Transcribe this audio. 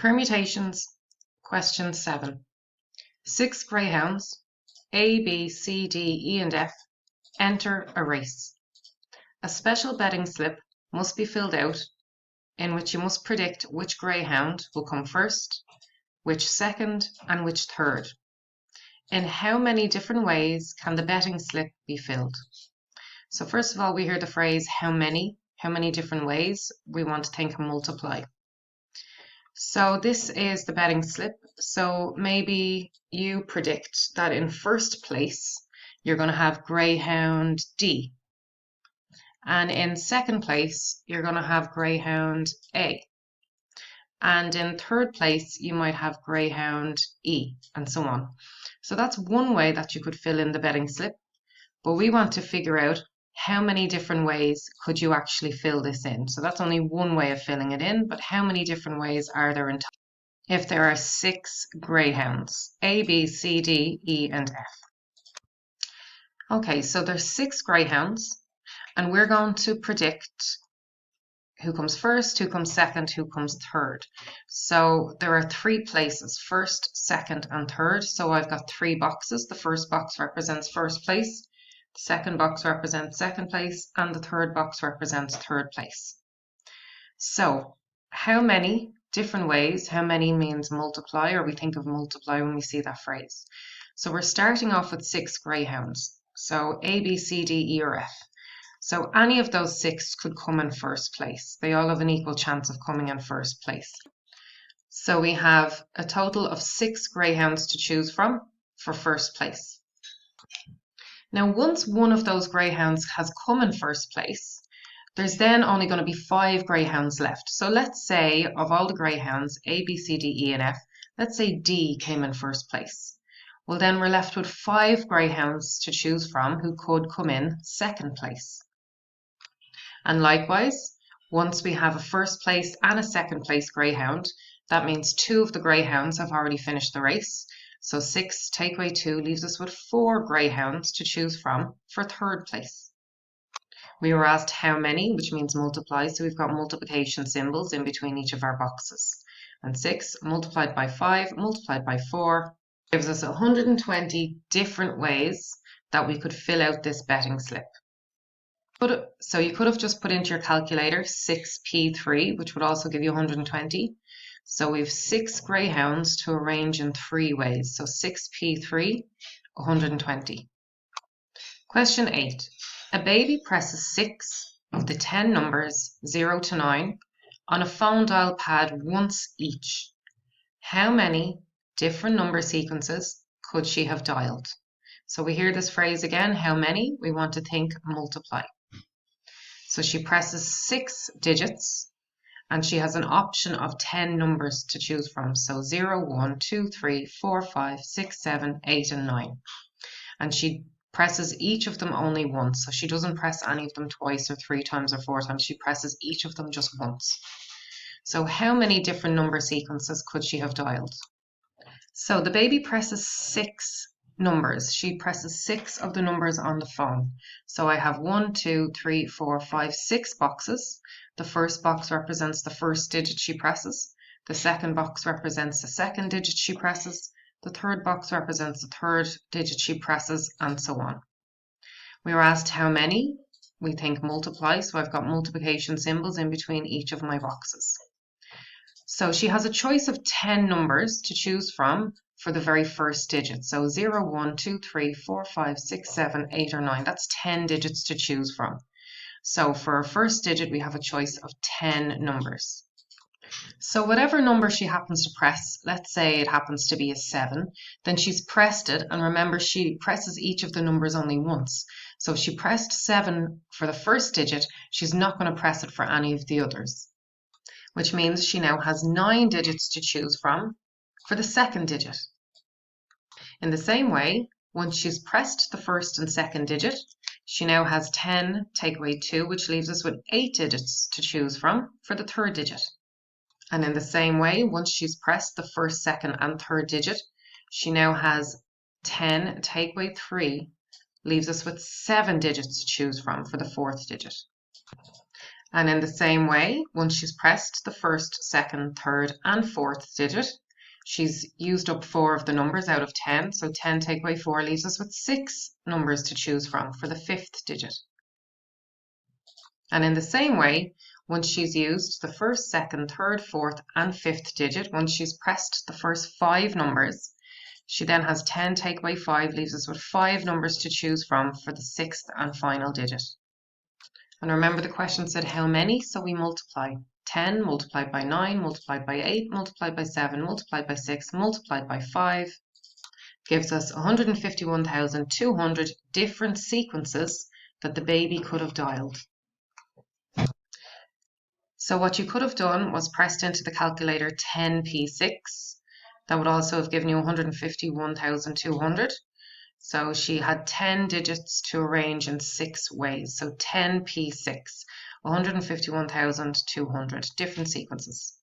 Permutations, question 7. 6 greyhounds, A, B, C, D, E and F, enter a race. A special betting slip must be filled out in which you must predict which greyhound will come first, which second and which third. In how many different ways can the betting slip be filled? So first of all, we hear the phrase how many different ways. We want to think and multiply. So this is the betting slip. So maybe you predict that in first place, you're going to have greyhound D. And in second place, you're going to have greyhound A. And in third place, you might have greyhound E, and so on. So that's one way that you could fill in the betting slip. But we want to figure out how many different ways could you actually fill this in. So that's only one way of filling it in, but how many different ways are there in total? If there are 6 greyhounds, A, B, C, D, E, and F. Okay, so there's 6 greyhounds, and we're going to predict who comes first, who comes second, who comes third. So there are 3 places, first, second, and third. So I've got 3 boxes. The first box represents first place, the second box represents second place, and the third box represents third place. So how many different ways? How many means multiply, or we think of multiply when we see that phrase. So we're starting off with 6 greyhounds. So A, B, C, D, E, or F. So any of those 6 could come in first place. They all have an equal chance of coming in first place. So we have a total of 6 greyhounds to choose from for first place. Now, once one of those greyhounds has come in first place, there's then only going to be 5 greyhounds left. So let's say of all the greyhounds, A, B, C, D, E, and F, let's say D came in first place. Well, then we're left with 5 greyhounds to choose from who could come in second place. And likewise, once we have a first place and a second place greyhound, that means 2 of the greyhounds have already finished the race. So 6 take away 2 leaves us with 4 greyhounds to choose from for third place. We were asked how many, which means multiply, so we've got multiplication symbols in between each of our boxes. And 6 multiplied by 5 multiplied by 4 gives us 120 different ways that we could fill out this betting slip. So you could have just put into your calculator 6p3, which would also give you 120. So we have 6 greyhounds to arrange in 3 ways. So 6p3, 120. Question 8. A baby presses 6 of the 10 numbers 0 to 9 on a phone dial pad once each. How many different number sequences could she have dialed? So we hear this phrase again, how many? We want to think multiply. So she presses 6 digits and she has an option of 10 numbers to choose from. So 0, 1, 2, 3, 4, 5, 6, 7, 8, and 9. And she presses each of them only once. So she doesn't press any of them twice or 3 times or 4 times. She presses each of them just once. So how many different number sequences could she have dialed? So the baby presses 6 numbers. She presses 6 of the numbers on the phone. So I have 1, 2, 3, 4, 5, 6 boxes. The first box represents the first digit she presses. The second box represents the second digit she presses. The third box represents the third digit she presses, and so on. We were asked how many. We think multiply, so I've got multiplication symbols in between each of my boxes. So she has a choice of 10 numbers to choose from for the very first digit. So 0, 1, 2, 3, 4, 5, 6, 7, 8, or 9. That's 10 digits to choose from. So for our first digit, we have a choice of 10 numbers. So whatever number she happens to press, let's say it happens to be a 7, then she's pressed it. And remember, she presses each of the numbers only once. So if she pressed 7 for the first digit, she's not going to press it for any of the others, which means she now has 9 digits to choose from for the second digit. In the same way, once she's pressed the first and second digit, she now has 10 take away 2, which leaves us with 8 digits to choose from for the third digit. And in the same way, once she's pressed the first, second, and third digit, she now has 10 take away 3, leaves us with 7 digits to choose from for the fourth digit. And in the same way, once she's pressed the first, second, third, and fourth digit, she's used up 4 of the numbers out of 10. So 10 take away 4 leaves us with 6 numbers to choose from for the 5th digit. And in the same way, once she's used the first, second, third, fourth, and 5th digit, once she's pressed the first 5 numbers, she then has 10 take away 5 leaves us with 5 numbers to choose from for the 6th and final digit. And remember, the question said how many, so we multiply. 10 multiplied by 9, multiplied by 8, multiplied by 7, multiplied by 6, multiplied by 5 gives us 151,200 different sequences that the baby could have dialed. So what you could have done was pressed into the calculator 10p6. That would also have given you 151,200. So she had 10 digits to arrange in 6 ways. So 10p6, 151,200 different sequences.